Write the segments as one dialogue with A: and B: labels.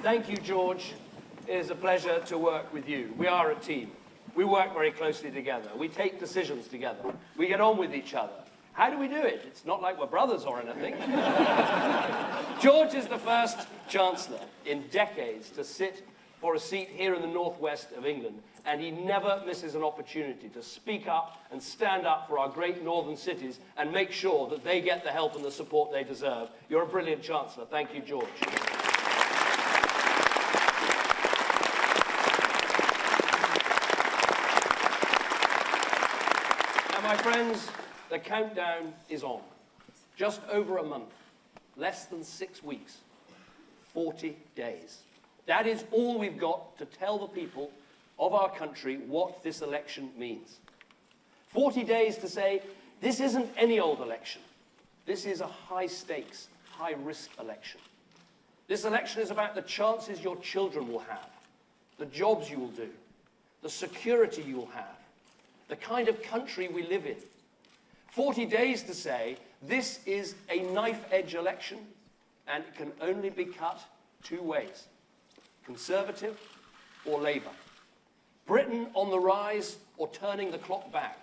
A: Thank you, George. It is a pleasure to work with you. We are a team. We work very closely together. We take decisions together. We get on with each other. How do we do it? It's not like we're brothers or anything. George is the first Chancellor in decades to sit for a seat here in the northwest of England, and he never misses an opportunity to speak up and stand up for our great northern cities and make sure that they get the help and the support they deserve. You're a brilliant Chancellor. Thank you, George. Now, my friends, the countdown is on. Just over a month, less than 6 weeks, 40 days. That is all we've got to tell the people of our country what this election means. 40 days to say, this isn't any old election. This is a high-stakes, high-risk election. This election is about the chances your children will have, the jobs you will do, the security you will have, the kind of country we live in. 40 days to say, this is a knife-edge election, and it can only be cut 2 ways. Conservative or Labour. Britain on the rise or turning the clock back.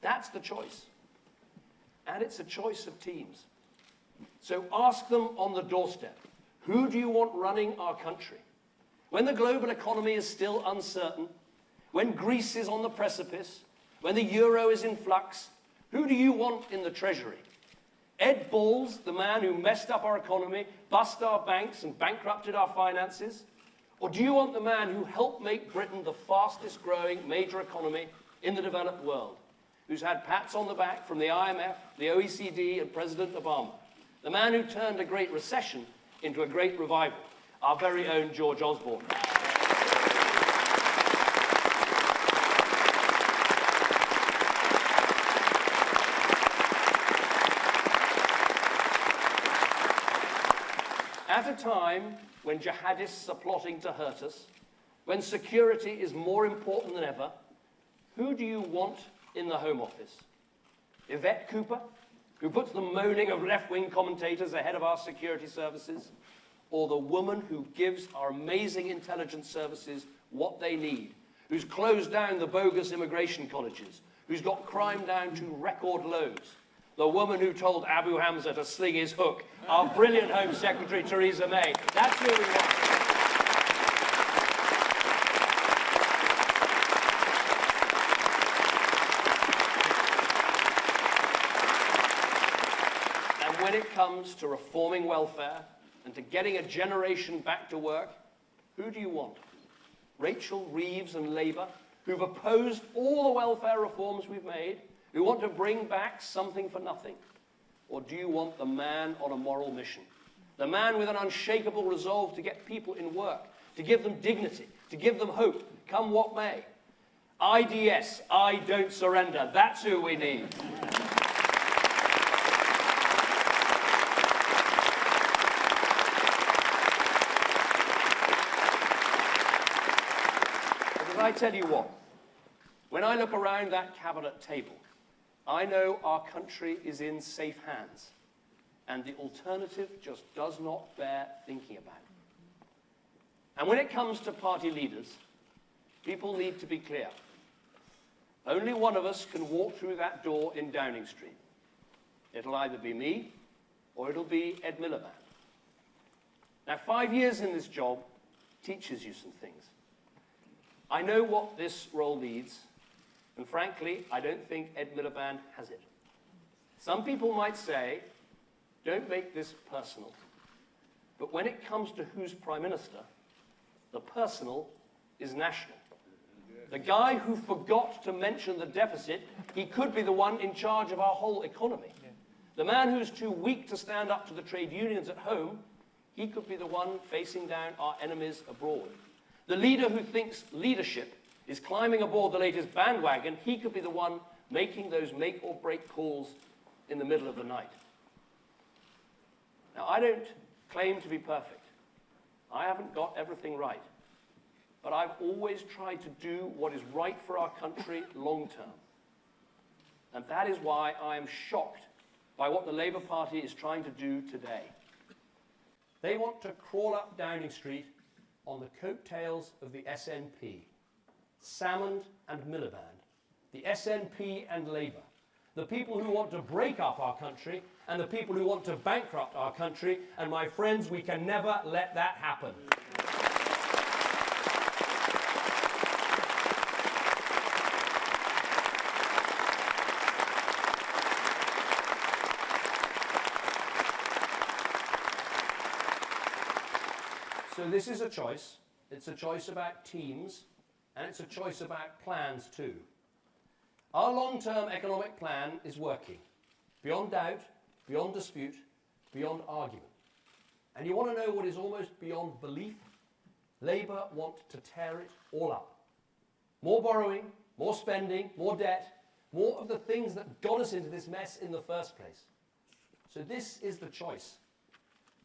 A: That's the choice. And it's a choice of teams. So ask them on the doorstep, who do you want running our country? When the global economy is still uncertain, when Greece is on the precipice, when the euro is in flux, who do you want in the Treasury? Ed Balls, the man who messed up our economy, bust our banks and bankrupted our finances? Or do you want the man who helped make Britain the fastest growing major economy in the developed world, who's had pats on the back from the IMF, the OECD and President Obama? The man who turned a great recession into a great revival, our very own George Osborne. At a time when jihadists are plotting to hurt us, when security is more important than ever, who do you want in the Home Office? Yvette Cooper, who puts the moaning of left-wing commentators ahead of our security services? Or the woman who gives our amazing intelligence services what they need, who's closed down the bogus immigration colleges, who's got crime down to record lows? The woman who told Abu Hamza to sling his hook, our brilliant Home Secretary, Theresa May. That's who we want. And when it comes to reforming welfare and to getting a generation back to work, who do you want? Rachel Reeves and Labour, who've opposed all the welfare reforms we've made, who want to bring back something for nothing? Or do you want the man on a moral mission? The man with an unshakable resolve to get people in work, to give them dignity, to give them hope, come what may? IDS, I don't surrender. That's who we need. Because I tell you what, when I look around that cabinet table, I know our country is in safe hands, and the alternative just does not bear thinking about. And when it comes to party leaders, people need to be clear. Only one of us can walk through that door in Downing Street. It'll either be me, or it'll be Ed Miliband. Now, 5 years in this job teaches you some things. I know what this role needs. And frankly, I don't think Ed Miliband has it. Some people might say, don't make this personal. But when it comes to who's Prime Minister, the personal is national. The guy who forgot to mention the deficit, he could be the one in charge of our whole economy. The man who's too weak to stand up to the trade unions at home, he could be the one facing down our enemies abroad. The leader who thinks leadership is climbing aboard the latest bandwagon, he could be the one making those make-or-break calls in the middle of the night. Now, I don't claim to be perfect. I haven't got everything right. But I've always tried to do what is right for our country long-term. And that is why I am shocked by what the Labour Party is trying to do today. They want to crawl up Downing Street on the coattails of the SNP, Salmond and Miliband, the SNP and Labour, the people who want to break up our country and the people who want to bankrupt our country. And my friends, we can never let that happen. So this is a choice. It's a choice about teams, and it's a choice about plans too. Our long-term economic plan is working, beyond doubt, beyond dispute, beyond argument. And you want to know what is almost beyond belief? Labour want to tear it all up. More borrowing, more spending, more debt, more of the things that got us into this mess in the first place. So this is the choice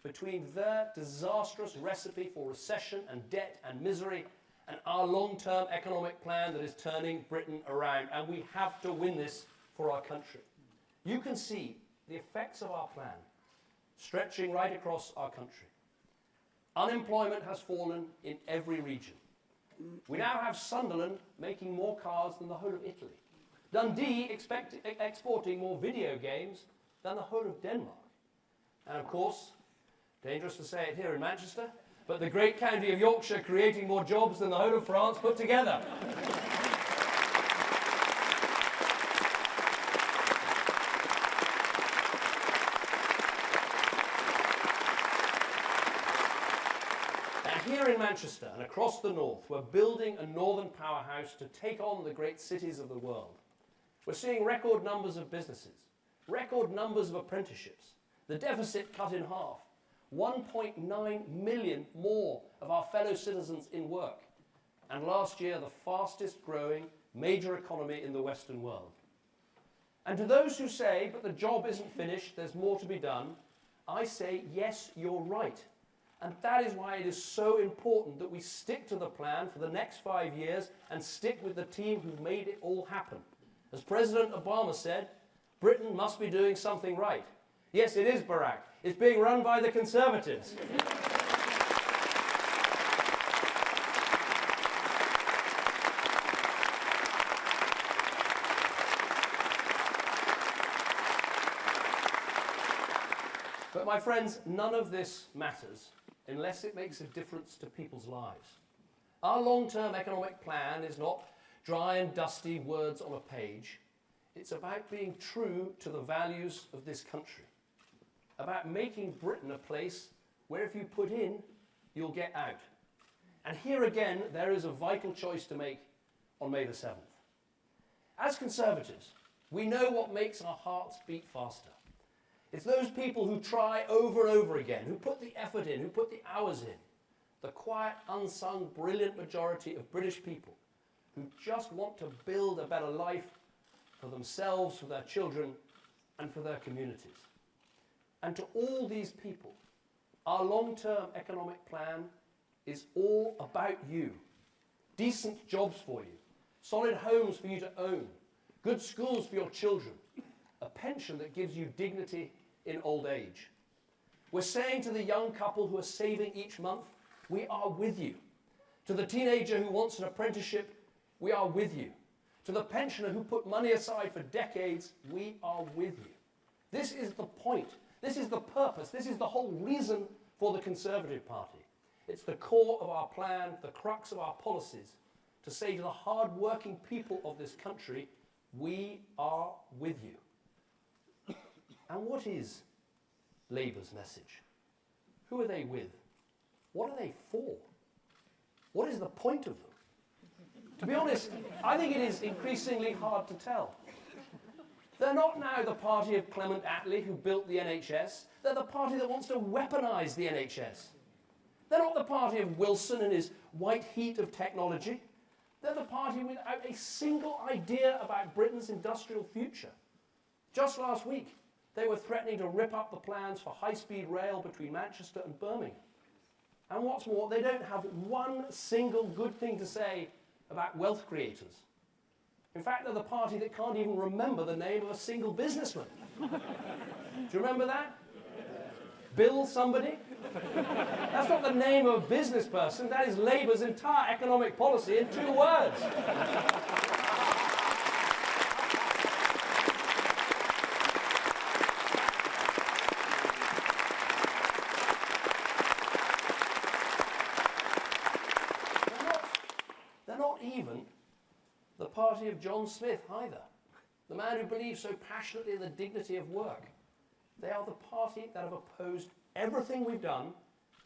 A: between their disastrous recipe for recession and debt and misery and our long-term economic plan that is turning Britain around. And we have to win this for our country. You can see the effects of our plan stretching right across our country. Unemployment has fallen in every region. We now have Sunderland making more cars than the whole of Italy. Dundee exporting more video games than the whole of Denmark. And of course, dangerous to say it here in Manchester, but the great county of Yorkshire creating more jobs than the whole of France put together. And here in Manchester and across the north, we're building a northern powerhouse to take on the great cities of the world. We're seeing record numbers of businesses, record numbers of apprenticeships, the deficit cut in half, 1.9 million more of our fellow citizens in work, and last year the fastest growing major economy in the Western world. And to those who say, but the job isn't finished, there's more to be done, I say, yes, you're right. And that is why it is so important that we stick to the plan for the next 5 years and stick with the team who made it all happen. As President Obama said, Britain must be doing something right. Yes, it is, Barack. It's being run by the Conservatives. But my friends, none of this matters unless it makes a difference to people's lives. Our long-term economic plan is not dry and dusty words on a page. It's about being true to the values of this country. About making Britain a place where if you put in, you'll get out. And here again, there is a vital choice to make on May the 7th. As Conservatives, we know what makes our hearts beat faster. It's those people who try over and over again, who put the effort in, who put the hours in. The quiet, unsung, brilliant majority of British people who just want to build a better life for themselves, for their children, and for their communities. And to all these people, our long-term economic plan is all about you. Decent jobs for you, solid homes for you to own, good schools for your children, a pension that gives you dignity in old age. We're saying to the young couple who are saving each month, we are with you. To the teenager who wants an apprenticeship, we are with you. To the pensioner who put money aside for decades, we are with you. This is the point. This is the purpose. This is the whole reason for the Conservative Party. It's the core of our plan, the crux of our policies, to say to the hard-working people of this country, we are with you. And what is Labour's message? Who are they with? What are they for? What is the point of them? To be honest, I think it is increasingly hard to tell. They're not now the party of Clement Attlee, who built the NHS. They're the party that wants to weaponise the NHS. They're not the party of Wilson and his white heat of technology. They're the party without a single idea about Britain's industrial future. Just last week, they were threatening to rip up the plans for high-speed rail between Manchester and Birmingham. And what's more, they don't have one single good thing to say about wealth creators. In fact, they're the party that can't even remember the name of a single businessman. Do you remember that? Bill somebody? That's not the name of a business person. That is Labour's entire economic policy in 2 words. They're not even the party of John Smith either, the man who believes so passionately in the dignity of work. They are the party that have opposed everything we've done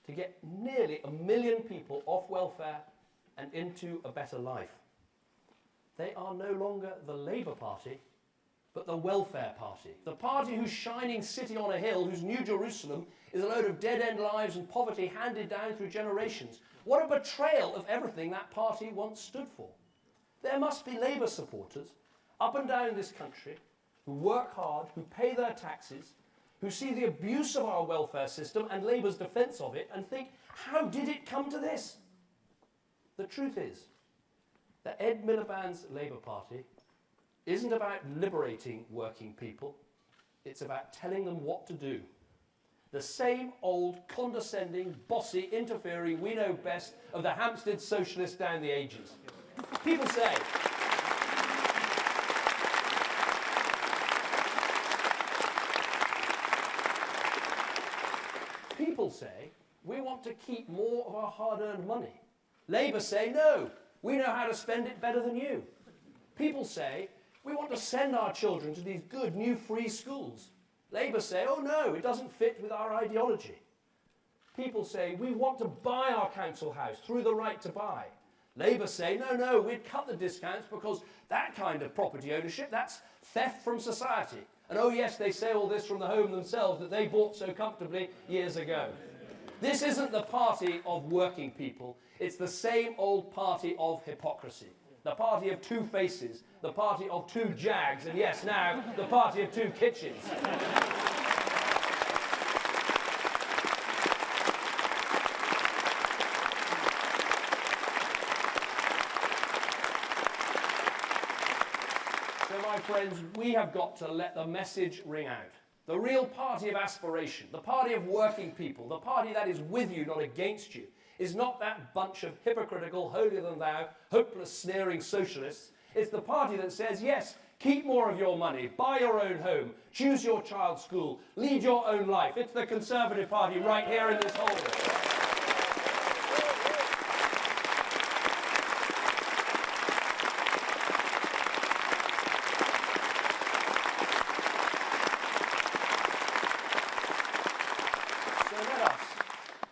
A: to get nearly 1 million people off welfare and into a better life. They are no longer the Labour Party, but the Welfare Party. The party whose shining city on a hill, whose New Jerusalem is a load of dead-end lives and poverty handed down through generations. What a betrayal of everything that party once stood for. There must be Labour supporters up and down this country who work hard, who pay their taxes, who see the abuse of our welfare system and Labour's defence of it and think, how did it come to this? The truth is that Ed Miliband's Labour Party isn't about liberating working people, it's about telling them what to do. The same old condescending, bossy, interfering, we know best of the Hampstead socialists down the ages. People say, we want to keep more of our hard-earned money. Labour say, no, we know how to spend it better than you. People say, we want to send our children to these good new free schools. Labour say, oh no, it doesn't fit with our ideology. People say, we want to buy our council house through the right to buy. Labour say, no, we'd cut the discounts because that kind of property ownership, that's theft from society. And oh yes, they say all this from the home themselves that they bought so comfortably years ago. This isn't the party of working people. It's the same old party of hypocrisy. The party of 2 faces. The party of 2 Jags. And yes, now, the party of 2 kitchens. So, my friends, we have got to let the message ring out. The real party of aspiration, the party of working people, the party that is with you, not against you, is not that bunch of hypocritical, holier-than-thou, hopeless, sneering socialists. It's the party that says, yes, keep more of your money, buy your own home, choose your child's school, lead your own life. It's the Conservative Party right here in this hall.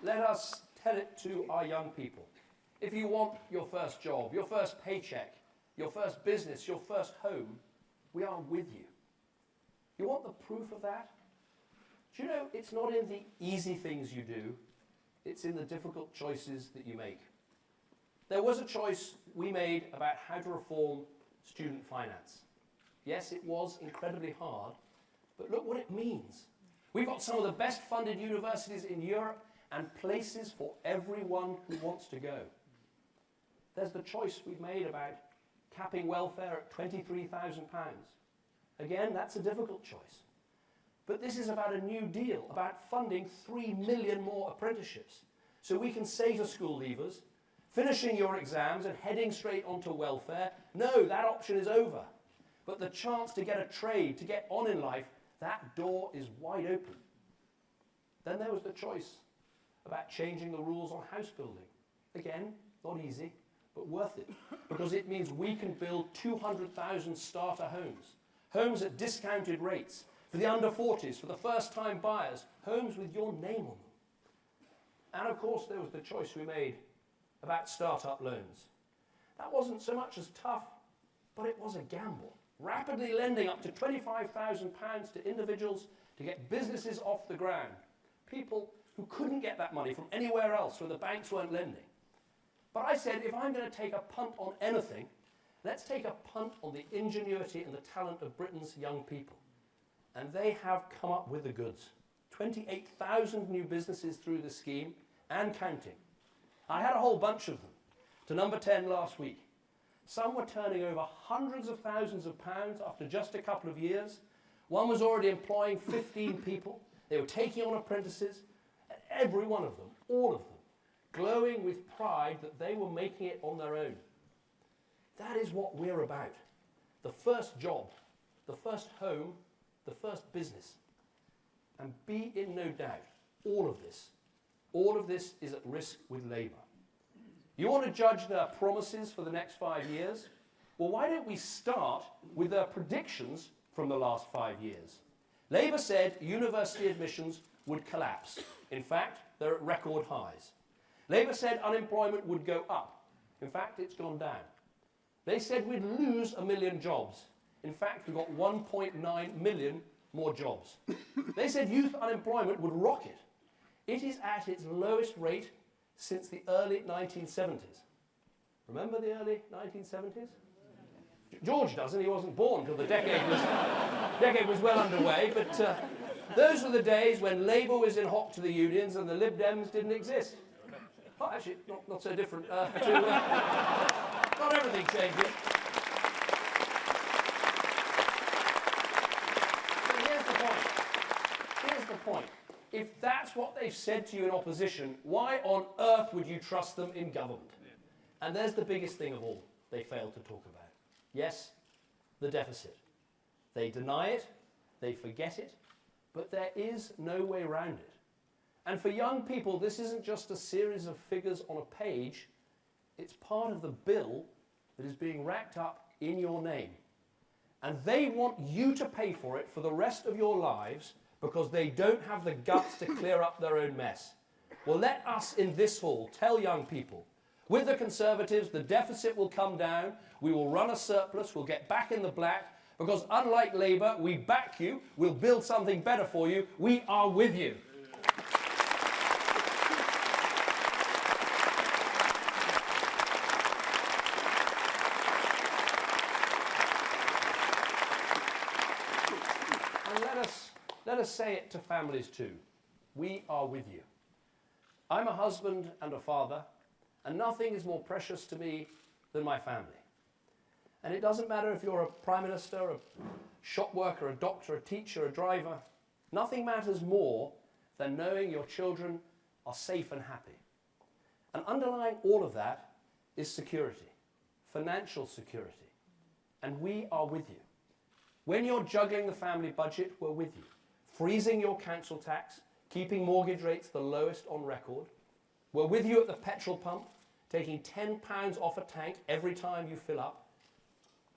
A: Let us tell it to our young people. If you want your first job, your first paycheck, your first business, your first home, we are with you. You want the proof of that? Do you know, it's not in the easy things you do, it's in the difficult choices that you make. There was a choice we made about how to reform student finance. Yes, it was incredibly hard, but look what it means. We've got some of the best funded universities in Europe and places for everyone who wants to go. There's the choice we've made about capping welfare at £23,000. Again, that's a difficult choice. But this is about a new deal, about funding 3 million more apprenticeships. So we can say to school leavers, finishing your exams and heading straight onto welfare, no, that option is over. But the chance to get a trade, to get on in life, that door is wide open. Then there was the choice about changing the rules on house building. Again, not easy, but worth it, because it means we can build 200,000 starter homes, homes at discounted rates, for the under 40s, for the first-time buyers, homes with your name on them. And of course, there was the choice we made about start-up loans. That wasn't so much as tough, but it was a gamble. Rapidly lending up to £25,000 to individuals to get businesses off the ground. People who couldn't get that money from anywhere else where the banks weren't lending. But I said, if I'm going to take a punt on anything, let's take a punt on the ingenuity and the talent of Britain's young people. And they have come up with the goods. 28,000 new businesses through the scheme and counting. I had a whole bunch of them to number 10 last week. Some were turning over hundreds of thousands of pounds after just a couple of years. One was already employing 15 people. They were taking on apprentices, and every one of them, all of them, glowing with pride that they were making it on their own. That is what we're about. The first job, the first home, the first business. And be in no doubt, all of this is at risk with Labour. You want to judge their promises for the next 5 years? Well, why don't we start with their predictions from the last 5 years? Labour said university admissions would collapse. In fact, they're at record highs. Labour said unemployment would go up. In fact, it's gone down. They said we'd lose 1 million jobs. In fact, we've got 1.9 million more jobs. They said youth unemployment would rocket. It is at its lowest rate since the early 1970s. Remember the early 1970s? George doesn't, he wasn't born until the decade was well underway, but those were the days when Labour was in hock to the unions and the Lib Dems didn't exist. Oh, actually, not so different. Not everything changes. But here's the point. If that's what they've said to you in opposition, why on earth would you trust them in government? And there's the biggest thing of all they failed to talk about. Yes, the deficit. They deny it, they forget it, but there is no way around it. And for young people, this isn't just a series of figures on a page, it's part of the bill that is being racked up in your name. And they want you to pay for it for the rest of your lives because they don't have the guts to clear up their own mess. Well, let us in this hall tell young people, with the Conservatives, the deficit will come down, we will run a surplus, we'll get back in the black, because unlike Labour, we back you, we'll build something better for you, we are with you. And let us say it to families too. We are with you. I'm a husband and a father, and nothing is more precious to me than my family. And it doesn't matter if you're a prime minister, a shop worker, a doctor, a teacher, a driver. Nothing matters more than knowing your children are safe and happy. And underlying all of that is security, financial security. And we are with you. When you're juggling the family budget, we're with you. Freezing your council tax, keeping mortgage rates the lowest on record. We're with you at the petrol pump, taking £10 off a tank every time you fill up.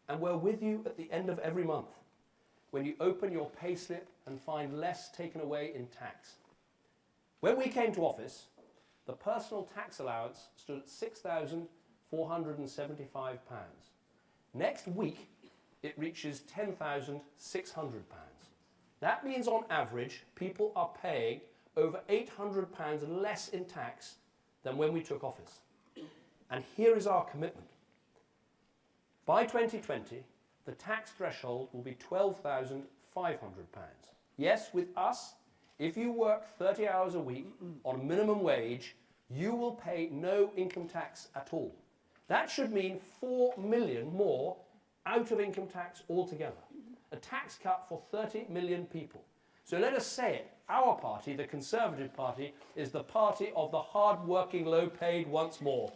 A: And we're with you at the end of every month, when you open your payslip and find less taken away in tax. When we came to office, the personal tax allowance stood at £6,475. Next week, it reaches £10,600. That means on average, people are paying over £800 less in tax than when we took office. And here is our commitment. By 2020, the tax threshold will be £12,500. Yes, with us, if you work 30 hours a week on minimum wage, you will pay no income tax at all. That should mean 4 million more out of income tax altogether. A tax cut for 30 million people. So let us say it, our party, the Conservative Party, is the party of the hard-working, low-paid once more.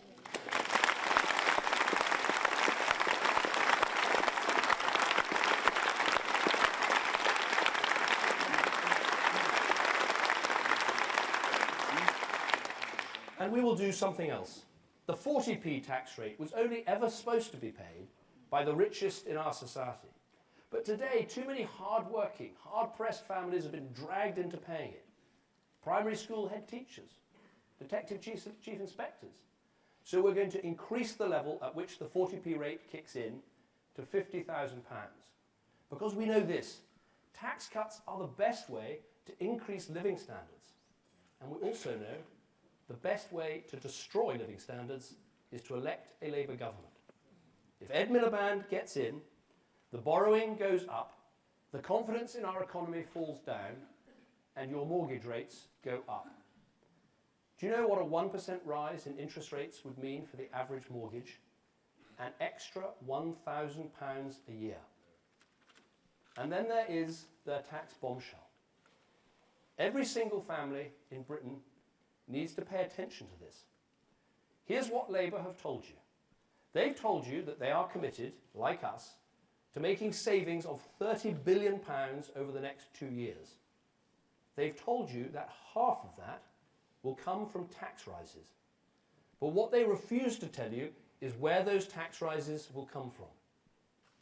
A: And we will do something else. The 40p tax rate was only ever supposed to be paid by the richest in our society. But today, too many hard-working, hard-pressed families have been dragged into paying it. Primary school head teachers, detective chief inspectors. So we're going to increase the level at which the 40p rate kicks in to £50,000. Because we know this, tax cuts are the best way to increase living standards. And we also know the best way to destroy living standards is to elect a Labour government. If Ed Miliband gets in, the borrowing goes up, the confidence in our economy falls down, and your mortgage rates go up. Do you know what a 1% rise in interest rates would mean for the average mortgage? An extra £1,000 a year. And then there is their tax bombshell. Every single family in Britain needs to pay attention to this. Here's what Labour have told you. They've told you that they are committed, like us, to making savings of £30 billion over the next 2 years. They've told you that half of that will come from tax rises. But what they refuse to tell you is where those tax rises will come from.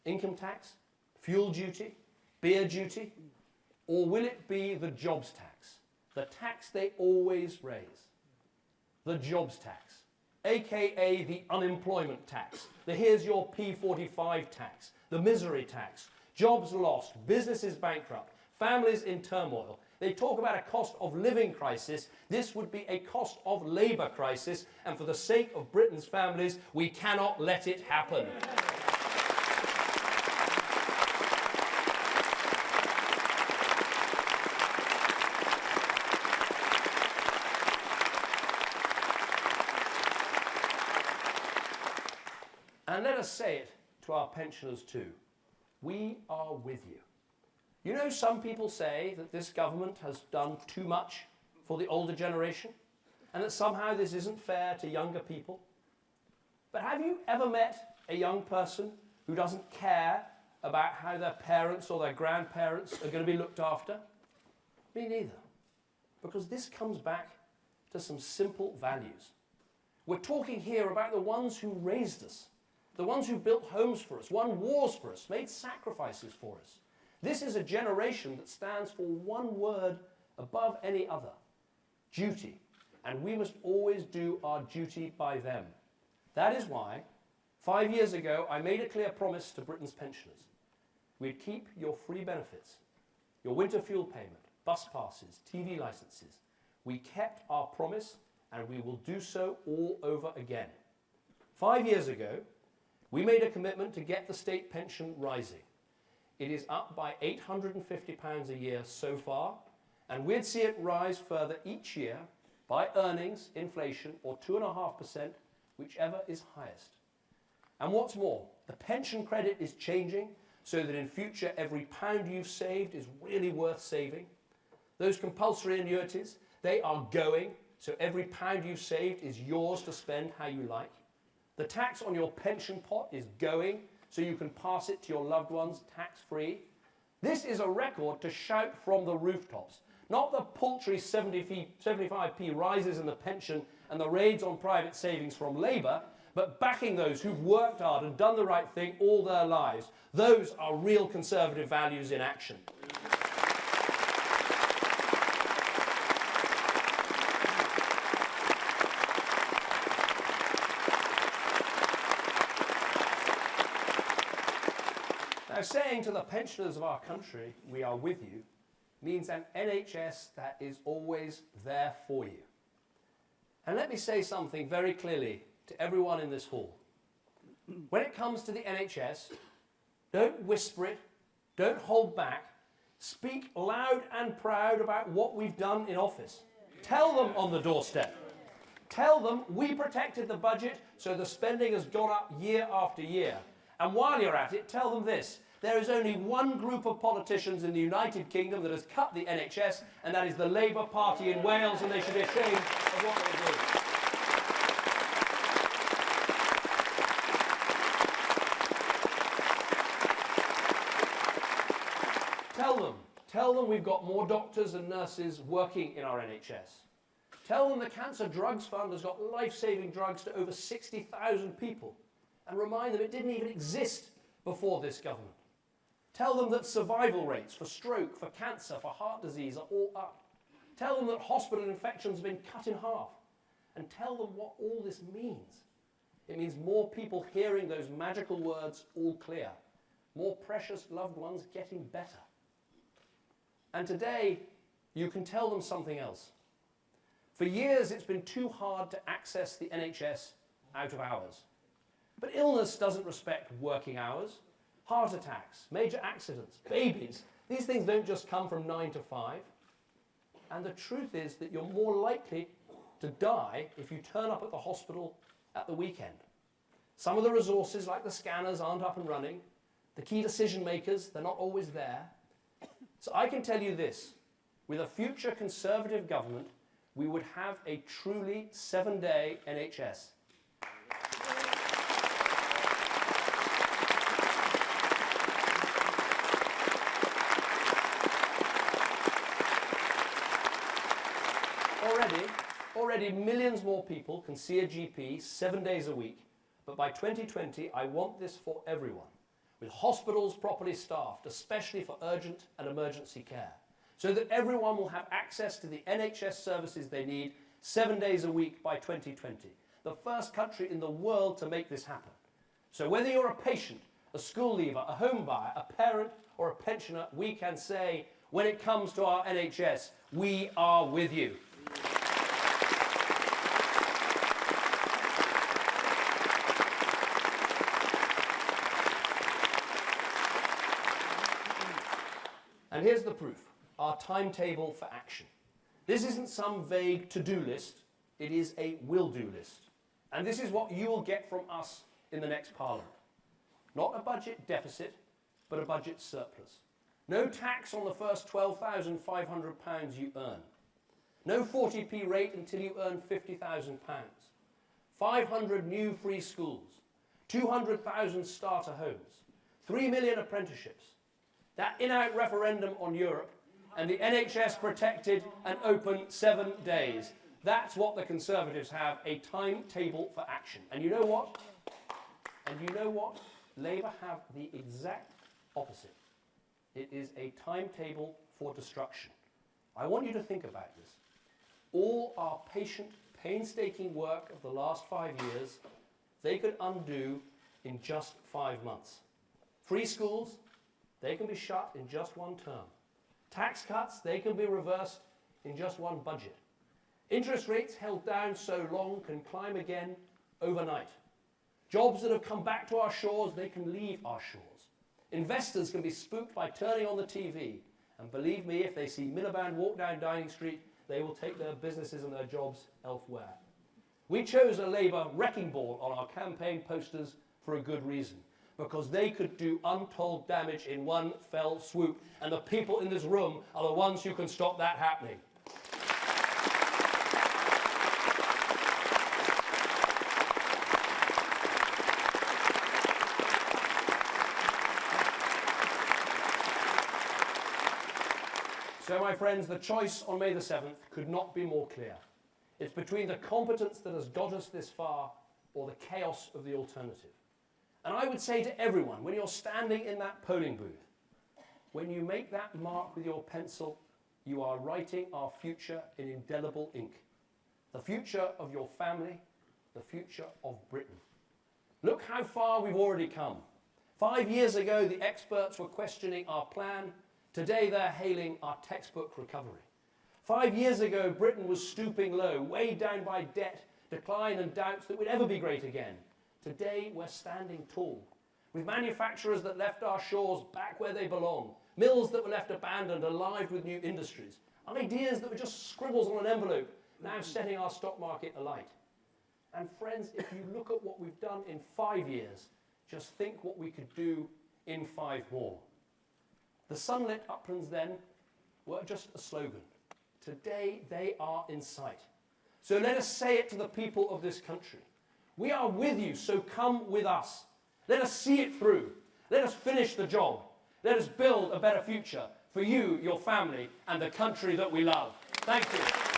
A: Income tax, fuel duty, beer duty, or will it be the jobs tax, the tax they always raise? The jobs tax, aka the unemployment tax, the here's your P45 tax, the misery tax, jobs lost, businesses bankrupt, families in turmoil. They talk about a cost of living crisis. This would be a cost of labour crisis, and for the sake of Britain's families, we cannot let it happen. And let us say it to our pensioners too. We are with you. You know, some people say that this government has done too much for the older generation and that somehow this isn't fair to younger people. But have you ever met a young person who doesn't care about how their parents or their grandparents are going to be looked after? Me neither. Because this comes back to some simple values. We're talking here about the ones who raised us, the ones who built homes for us, won wars for us, made sacrifices for us. This is a generation that stands for one word above any other: duty. And we must always do our duty by them. That is why, 5 years ago, I made a clear promise to Britain's pensioners. We'd keep your free benefits, your winter fuel payment, bus passes, TV licenses. We kept our promise, and we will do so all over again. 5 years ago, we made a commitment to get the state pension rising. It is up by £850 a year so far, and we'd see it rise further each year by earnings, inflation, or 2.5%, whichever is highest. And what's more, the pension credit is changing so that in future every pound you've saved is really worth saving. Those compulsory annuities, they are going, so every pound you've saved is yours to spend how you like. The tax on your pension pot is going, so you can pass it to your loved ones tax-free. This is a record to shout from the rooftops, not the paltry 75p rises in the pension and the raids on private savings from Labour, but backing those who've worked hard and done the right thing all their lives. Those are real Conservative values in action. Now, saying to the pensioners of our country, we are with you, means an NHS that is always there for you. And let me say something very clearly to everyone in this hall. When it comes to the NHS, don't whisper it, don't hold back, speak loud and proud about what we've done in office. Tell them on the doorstep. Tell them we protected the budget so the spending has gone up year after year. And while you're at it, tell them this: there is only one group of politicians in the United Kingdom that has cut the NHS, and that is the Labour Party in Wales, and they should be ashamed of what they do. Tell them we've got more doctors and nurses working in our NHS. Tell them the Cancer Drugs Fund has got life-saving drugs to over 60,000 people, and remind them it didn't even exist before this government. Tell them that survival rates for stroke, for cancer, for heart disease are all up. Tell them that hospital infections have been cut in half. And tell them what all this means. It means more people hearing those magical words, all clear. More precious loved ones getting better. And today, you can tell them something else. For years, it's been too hard to access the NHS out of hours. But illness doesn't respect working hours. Heart attacks, major accidents, babies, these things don't just come from 9 to 5. And the truth is that you're more likely to die if you turn up at the hospital at the weekend. Some of the resources, like the scanners, aren't up and running. The key decision makers, they're not always there. So I can tell you this: With a future Conservative government, we would have a truly 7-day NHS. Already millions more people can see a GP 7 days a week, but by 2020 I want this for everyone, with hospitals properly staffed, especially for urgent and emergency care, so that everyone will have access to the NHS services they need 7 days a week by 2020, the first country in the world to make this happen. So whether you're a patient, a school leaver, a home buyer, a parent or a pensioner, we can say, when it comes to our NHS, we are with you. And here's the proof, our timetable for action. This isn't some vague to-do list, it is a will-do list. And this is what you will get from us in the next Parliament. Not a budget deficit, but a budget surplus. No tax on the first £12,500 you earn. No 40p rate until you earn £50,000. 500 new free schools. 200,000 starter homes. 3 million apprenticeships. That in-out referendum on Europe, and the NHS protected and open 7 days. That's what the Conservatives have, a timetable for action. And you know what? Labour have the exact opposite. It is a timetable for destruction. I want you to think about this. All our patient, painstaking work of the last 5 years, they could undo in just 5 months. Free schools, they can be shut in just 1 term. Tax cuts, they can be reversed in just 1 budget. Interest rates held down so long can climb again overnight. Jobs that have come back to our shores, they can leave our shores. Investors can be spooked by turning on the TV. And believe me, if they see Miliband walk down Downing Street, they will take their businesses and their jobs elsewhere. We chose a Labour wrecking ball on our campaign posters for a good reason. Because they could do untold damage in one fell swoop. And the people in this room are the ones who can stop that happening. So, my friends, the choice on May the 7th could not be more clear. It's between the competence that has got us this far or the chaos of the alternative. And I would say to everyone, when you're standing in that polling booth, when you make that mark with your pencil, you are writing our future in indelible ink. The future of your family, the future of Britain. Look how far we've already come. 5 years ago, the experts were questioning our plan. Today, they're hailing our textbook recovery. 5 years ago, Britain was stooping low, weighed down by debt, decline and doubts that we'd ever be great again. Today, we're standing tall, with manufacturers that left our shores back where they belong, mills that were left abandoned, alive with new industries, ideas that were just scribbles on an envelope, now setting our stock market alight. And friends, if you look at what we've done in 5 years, just think what we could do in 5 more. The sunlit uplands then were just a slogan. Today, they are in sight. So let us say it to the people of this country. We are with you, so come with us. Let us see it through. Let us finish the job. Let us build a better future for you, your family, and the country that we love. Thank you.